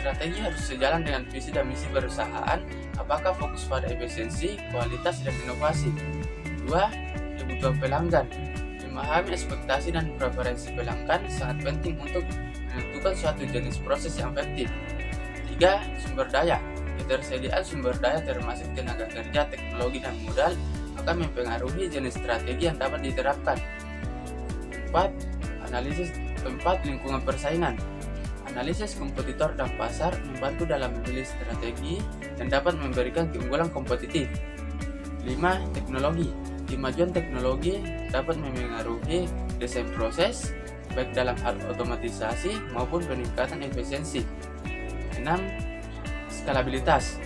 Strategi harus sejalan dengan visi dan misi perusahaan, apakah fokus pada efisiensi, kualitas, dan inovasi. 2. Kebutuhan pelanggan. Memahami ekspektasi dan preferensi pelanggan sangat penting untuk menentukan suatu jenis proses yang efektif. 3. Sumber daya. Ketersediaan sumber daya termasuk tenaga kerja, teknologi, dan modal akan mempengaruhi jenis strategi yang dapat diterapkan. 4. Analisis. 4. Lingkungan persaingan. Analisis kompetitor dan pasar membantu dalam memilih strategi yang dapat memberikan keunggulan kompetitif. 5. Teknologi. Kemajuan teknologi dapat memengaruhi desain proses, baik dalam hal otomatisasi maupun peningkatan efisiensi. 6. Skalabilitas.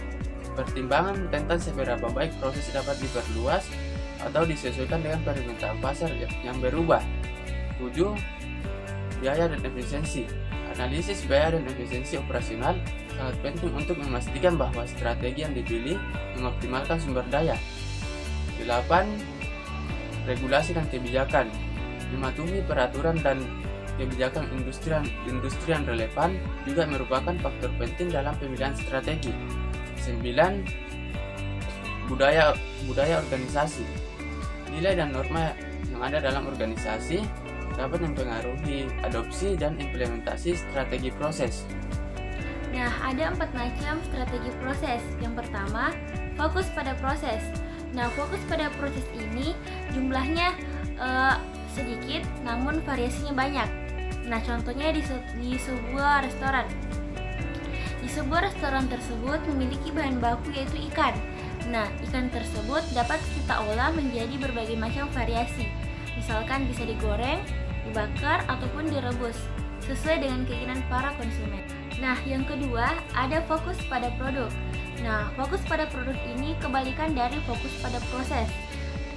Pertimbangan tentang seberapa baik proses dapat diperluas atau disesuaikan dengan permintaan pasar yang berubah. 7. Biaya dan efisiensi. Analisis biaya dan efisiensi operasional sangat penting untuk memastikan bahwa strategi yang dipilih mengoptimalkan sumber daya. 8. Regulasi dan kebijakan. Mematuhi peraturan dan kebijakan industri yang relevan juga merupakan faktor penting dalam pemilihan strategi. 9. Budaya organisasi. Nilai dan norma yang ada dalam organisasi dapat mempengaruhi adopsi dan implementasi strategi proses. Nah, ada 4 macam strategi proses. Yang pertama, fokus pada proses. Nah, fokus pada proses ini jumlahnya sedikit, namun variasinya banyak. Nah, contohnya di sebuah restoran. Di sebuah restoran tersebut memiliki bahan baku yaitu ikan. Nah, ikan tersebut dapat kita olah menjadi berbagai macam variasi. Misalkan bisa digoreng, dibakar, ataupun direbus, sesuai dengan keinginan para konsumen. Nah, yang kedua, ada fokus pada produk. Nah, fokus pada produk ini kebalikan dari fokus pada proses.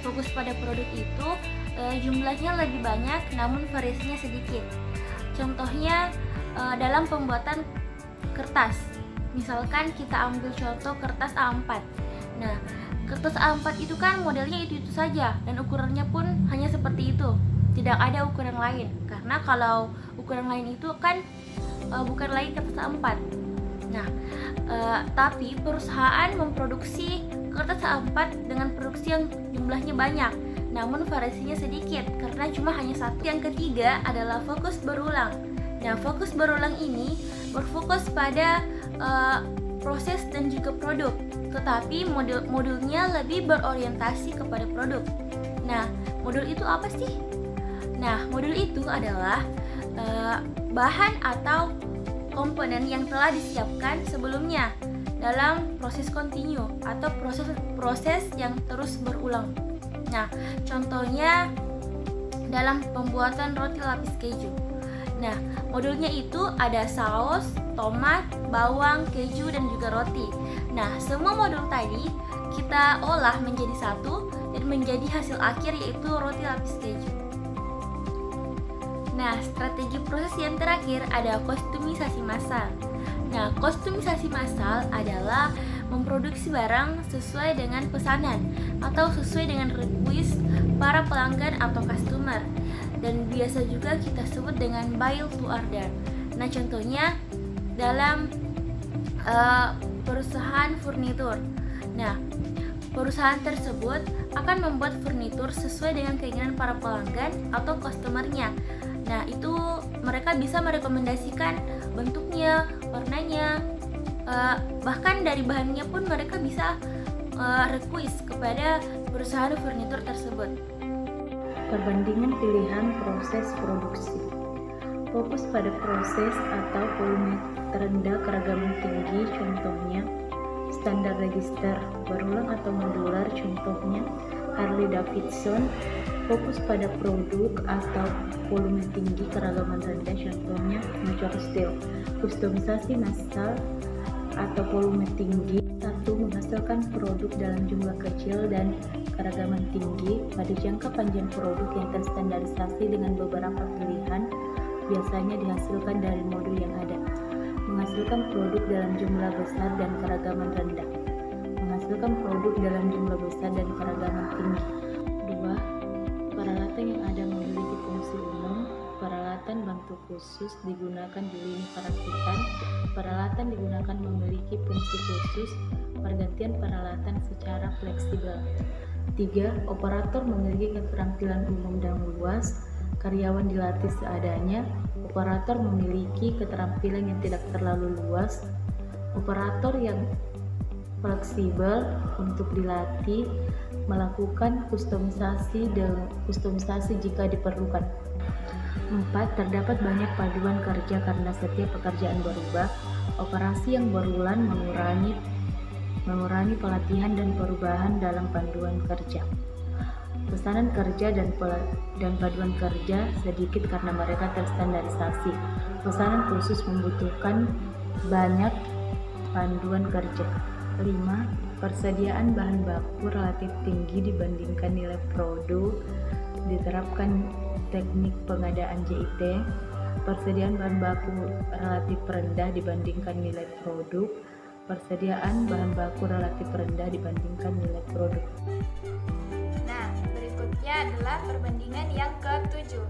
Fokus pada produk itu jumlahnya lebih banyak, namun variasinya sedikit. Contohnya dalam pembuatan kertas. Misalkan kita ambil contoh kertas A4. Nah, kertas A4 itu kan modelnya itu saja, dan ukurannya pun hanya seperti itu. Tidak ada ukuran lain, karena kalau ukuran lain itu kan bukan lagi kertas A4. Nah, tapi perusahaan memproduksi kertas A4 dengan produksi yang jumlahnya banyak, namun variasinya sedikit karena cuma hanya satu. Yang ketiga adalah fokus berulang. Nah, fokus berulang ini berfokus pada proses dan juga produk, tetapi modulnya lebih berorientasi kepada produk. Nah, modul itu apa sih? Nah, modul itu adalah bahan atau komponen yang telah disiapkan sebelumnya dalam proses kontinu atau proses yang terus berulang. Nah, contohnya dalam pembuatan roti lapis keju. Nah, modulnya itu ada saus, tomat, bawang, keju, dan juga roti. Nah, semua modul tadi kita olah menjadi satu dan menjadi hasil akhir yaitu roti lapis keju. Nah, strategi proses yang terakhir ada kostumisasi massal. Nah, kostumisasi massal adalah memproduksi barang sesuai dengan pesanan atau sesuai dengan request para pelanggan atau customer, dan biasa juga kita sebut dengan build to order. Nah, contohnya dalam perusahaan furnitur. Nah, perusahaan tersebut akan membuat furnitur sesuai dengan keinginan para pelanggan atau customernya. Nah, itu mereka bisa merekomendasikan bentuknya, warnanya, bahkan dari bahannya pun mereka bisa request kepada perusahaan furnitur tersebut. Perbandingan pilihan proses produksi. Fokus pada proses atau volume terendah keragaman tinggi, contohnya standar register, berulang atau modular, contohnya Harley Davidson. Fokus pada produk atau volume tinggi keragaman rendah, contohnya Major Steel. Kustomisasi massal atau volume tinggi. 1. Menghasilkan produk dalam jumlah kecil dan keragaman tinggi pada jangka panjang. Produk yang terstandarisasi dengan beberapa pilihan biasanya dihasilkan dari modul yang ada. Menghasilkan produk dalam jumlah besar dan keragaman rendah. Menghasilkan produk dalam jumlah besar dan keragaman tinggi. 2. Peralatan yang ada memiliki fungsi umum peralatan bantu khusus digunakan di lini perakitan, peralatan digunakan memiliki fungsi khusus, pergantian peralatan secara fleksibel. 3. Operator memiliki keterampilan umum dan luas, karyawan dilatih seadanya, operator memiliki keterampilan yang tidak terlalu luas, operator yang fleksibel untuk dilatih, melakukan kustomisasi jika diperlukan. 4. Terdapat banyak paduan kerja karena setiap pekerjaan berubah. Operasi yang berulang mengurangi pelatihan dan perubahan dalam panduan kerja. Pesanan kerja dan paduan kerja sedikit karena mereka terstandarisasi. Pesanan khusus membutuhkan banyak panduan kerja. 5. Persediaan bahan baku relatif tinggi dibandingkan nilai produk. Diterapkan teknik pengadaan JIT. Persediaan bahan baku relatif rendah dibandingkan nilai produk. Persediaan bahan baku relatif rendah dibandingkan nilai produk. Nah, berikutnya adalah perbandingan yang ke-7.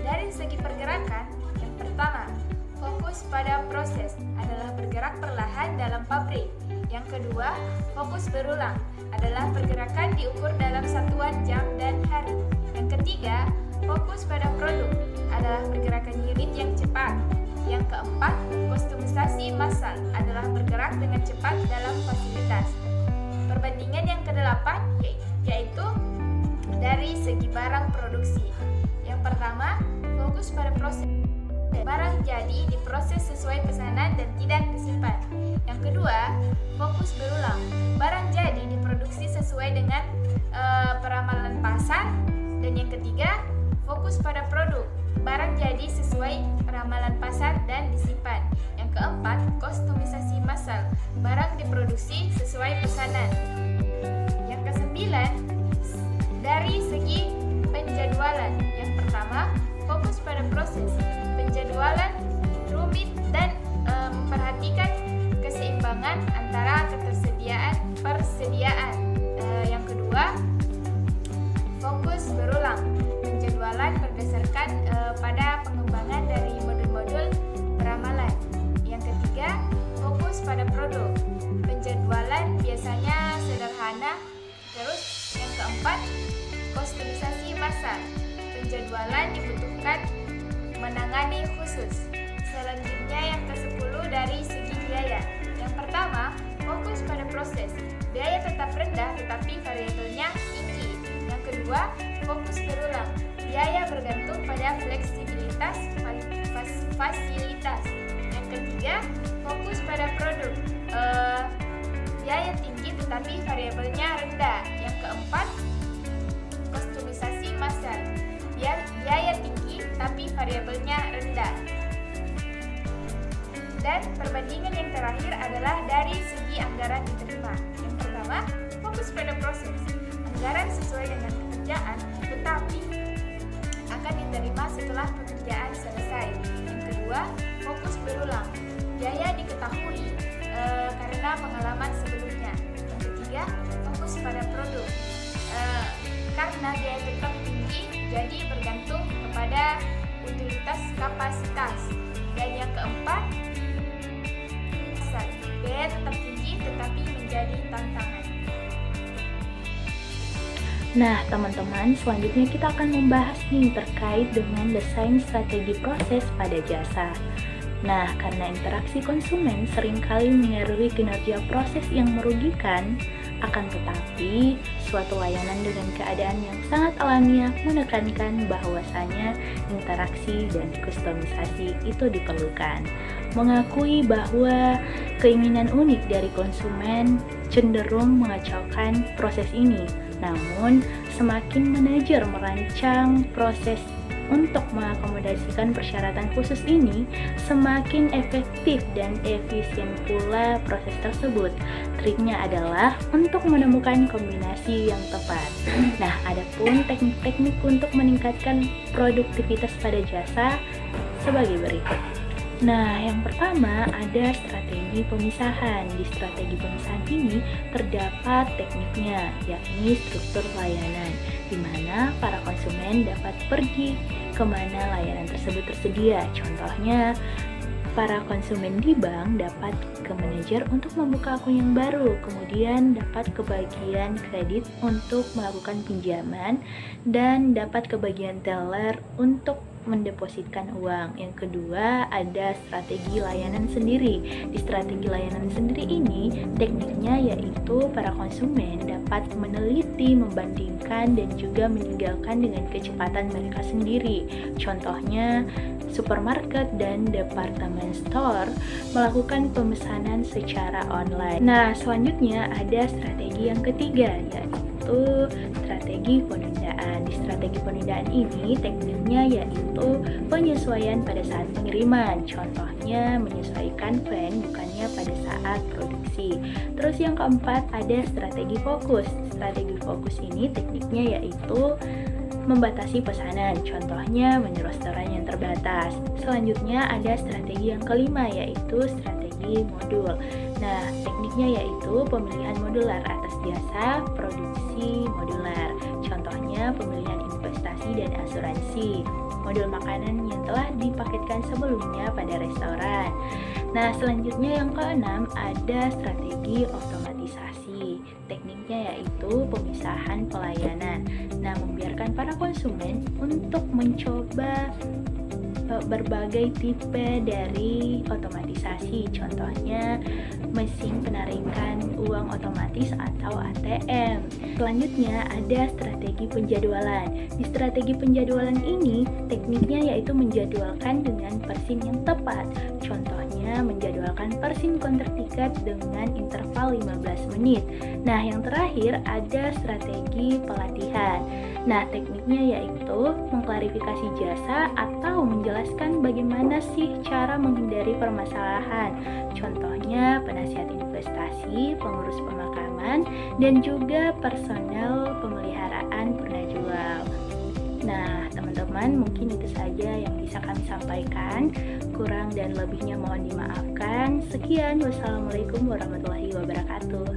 Dari segi pergerakan, yang pertama, fokus pada proses adalah bergerak perlahan dalam pabrik. Yang kedua, fokus berulang adalah pergerakan diukur dalam satuan jam dan hari. Yang ketiga, fokus pada produk adalah pergerakan unit yang cepat. Yang keempat, kostumisasi massal adalah bergerak dengan cepat dalam fasilitas. Perbandingan yang kedelapan yaitu dari segi barang produksi. Yang pertama, fokus pada proses. Barang jadi diproses sesuai pesanan dan tidak disimpan. Yang kedua, fokus berulang. Barang jadi diproduksi sesuai dengan peramalan pasar. Dan yang ketiga, fokus pada produk. Barang jadi sesuai peramalan pasar dan disimpan. Yang keempat, kostumisasi massal. Barang diproduksi sesuai pesanan. Yang kesembilan, dari segi penjadwalan. Yang pertama, fokus pada proses. Penjadwalan rumit dan memperhatikan keseimbangan antara persediaan. Yang kedua, fokus berulang. Penjadwalan berdasarkan pada pengembangan dari modul-modul peramalan. Yang ketiga, fokus pada produk. Penjadwalan biasanya sederhana. Terus yang keempat, kostumisasi massal. Penjadwalan dibutuhkan menangani khusus. Selanjutnya yang ke-10 dari segi biaya. Yang pertama, fokus pada proses. Biaya tetap rendah tetapi variabelnya tinggi. Yang kedua, fokus berulang. Biaya bergantung pada fleksibilitas fasilitas. Yang ketiga, fokus pada produk. Biaya tinggi tetapi variabelnya rendah. Yang keempat, kostumisasi massal. Biaya tinggi tapi variabelnya rendah. Dan perbandingan yang terakhir adalah dari segi anggaran diterima. Yang pertama, fokus pada proses. Anggaran sesuai dengan pekerjaan, tetapi akan diterima setelah pekerjaan selesai. Yang kedua, fokus berulang. Biaya diketahui karena pengalaman sebelumnya. Yang ketiga, fokus pada produk. Karena biaya tetap tinggi, jadi bergantung kepada utilitas kapasitas. Dan yang keempat, biaya tetap tinggi tetapi menjadi tantangan. Nah, teman-teman, selanjutnya kita akan membahas nih terkait dengan desain strategi proses pada jasa. Nah, karena interaksi konsumen seringkali mengaruhi kinerja proses yang merugikan, akan tetapi suatu layanan dengan keadaan yang sangat alamiah menekankan bahwasanya interaksi dan kustomisasi itu diperlukan. Mengakui bahwa keinginan unik dari konsumen cenderung mengacaukan proses ini. Namun, semakin manajer merancang proses untuk mengakomodasikan persyaratan khusus ini, semakin efektif dan efisien pula proses tersebut. Triknya adalah untuk menemukan kombinasi yang tepat. Nah, adapun teknik-teknik untuk meningkatkan produktivitas pada jasa sebagai berikut. Nah, yang pertama ada strategi pemisahan. Di strategi pemisahan ini terdapat tekniknya, yakni struktur layanan, di mana para konsumen dapat pergi kemana layanan tersebut tersedia. Contohnya, para konsumen di bank dapat ke manajer untuk membuka akun yang baru, kemudian dapat ke bagian kredit untuk melakukan pinjaman, dan dapat ke bagian teller untuk mendepositkan uang. Yang kedua, ada strategi layanan sendiri. Di strategi layanan sendiri ini, tekniknya yaitu para konsumen dapat meneliti, membandingkan, dan juga meninggalkan dengan kecepatan mereka sendiri. Contohnya, supermarket dan departemen store melakukan pemesanan secara online. Nah, selanjutnya ada strategi yang ketiga, yaitu strategi penundaan. Di strategi penundaan ini tekniknya yaitu penyesuaian pada saat pengiriman. Contohnya menyesuaikan plan bukannya pada saat produksi. Terus yang keempat ada strategi fokus. Strategi fokus ini tekniknya yaitu membatasi pesanan, contohnya menu restoran yang terbatas. Selanjutnya ada strategi yang kelima, yaitu strategi modul. Nah, tekniknya yaitu pemilihan modular atas jasa produksi modular. Contohnya pemilihan investasi dan asuransi, modul makanan yang telah dipaketkan sebelumnya pada restoran. Nah, selanjutnya yang keenam ada strategi otomatisasi. Tekniknya yaitu pemisahan pelayanan. Nah, membiarkan para konsumen untuk mencoba berbagai tipe dari otomatisasi, contohnya mesin penarikan uang otomatis atau ATM. Selanjutnya ada strategi penjadwalan. Di strategi penjadwalan ini tekniknya yaitu menjadwalkan dengan persin yang tepat. Contohnya menjadwalkan persin konter tiket dengan interval 15 menit. Nah, yang terakhir ada strategi pelatihan. Nah, tekniknya yaitu mengklarifikasi jasa atau menjelaskan bagaimana sih cara menghindari permasalahan. Contohnya penasihat investasi, pengurus pemakaman, dan juga personel pemeliharaan purna jual. Nah, teman-teman, mungkin itu saja yang bisa kami sampaikan. Kurang dan lebihnya mohon dimaafkan. Sekian, wassalamualaikum warahmatullahi wabarakatuh.